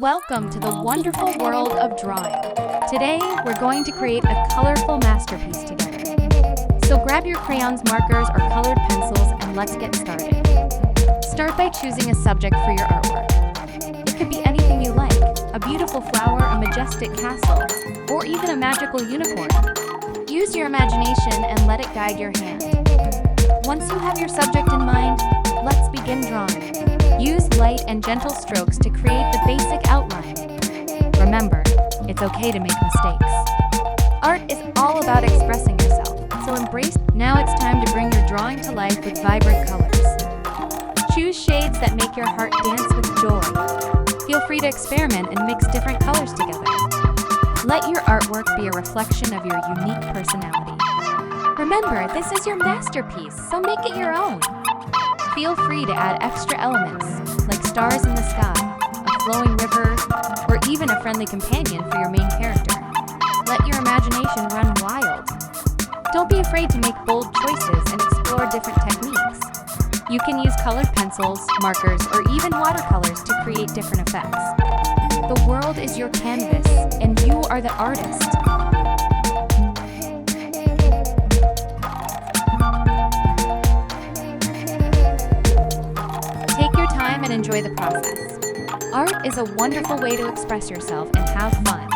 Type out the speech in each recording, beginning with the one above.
Welcome to the wonderful world of drawing. Today, we're going to create a colorful masterpiece together. So grab your crayons, markers, or colored pencils, and let's get started. Start by choosing a subject for your artwork. It could be anything you like: a beautiful flower, a majestic castle, or even a magical unicorn. Use your imagination and let it guide your hand. Once you have your subject in mind, let's begin drawing. Use light and gentle strokes to create the basic outline. Remember, it's okay to make mistakes. Art is all about expressing yourself, so embrace. Now it's time to bring your drawing to life with vibrant colors. Choose shades that make your heart dance with joy. Feel free to experiment and mix different colors together. Let your artwork be a reflection of your unique personality. Remember, this is your masterpiece, so make it your own. Feel free to add extra elements, like stars in the sky, a flowing river, or even a friendly companion for your main character. Let your imagination run wild. Don't be afraid to make bold choices and explore different techniques. You can use colored pencils, markers, or even watercolors to create different effects. The world is your canvas, and you are the artist. And enjoy the process. Art is a wonderful way to express yourself and have fun.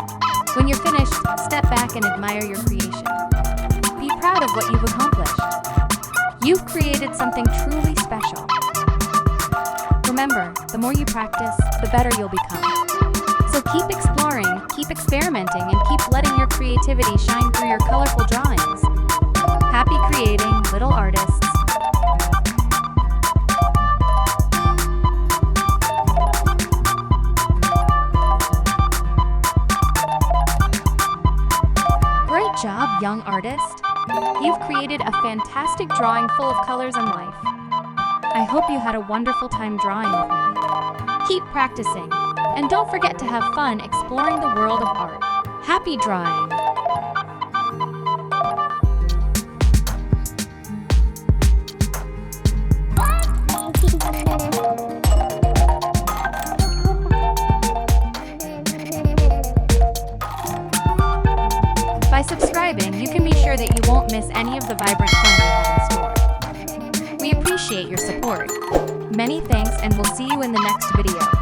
When you're finished, step back and admire your creation. Be proud of what you've accomplished. You've created something truly special. Remember, the more you practice, the better you'll become. So keep exploring, keep experimenting, and keep letting your creativity shine through your colorful drawings. Happy creating, little artists. Great job, young artist! You've created a fantastic drawing full of colors and life. I hope you had a wonderful time drawing with me. Keep practicing, and don't forget to have fun exploring the world of art. Happy drawing! By subscribing, you can be sure that you won't miss any of the vibrant fun we have in store. We appreciate your support. Many thanks, and we'll see you in the next video.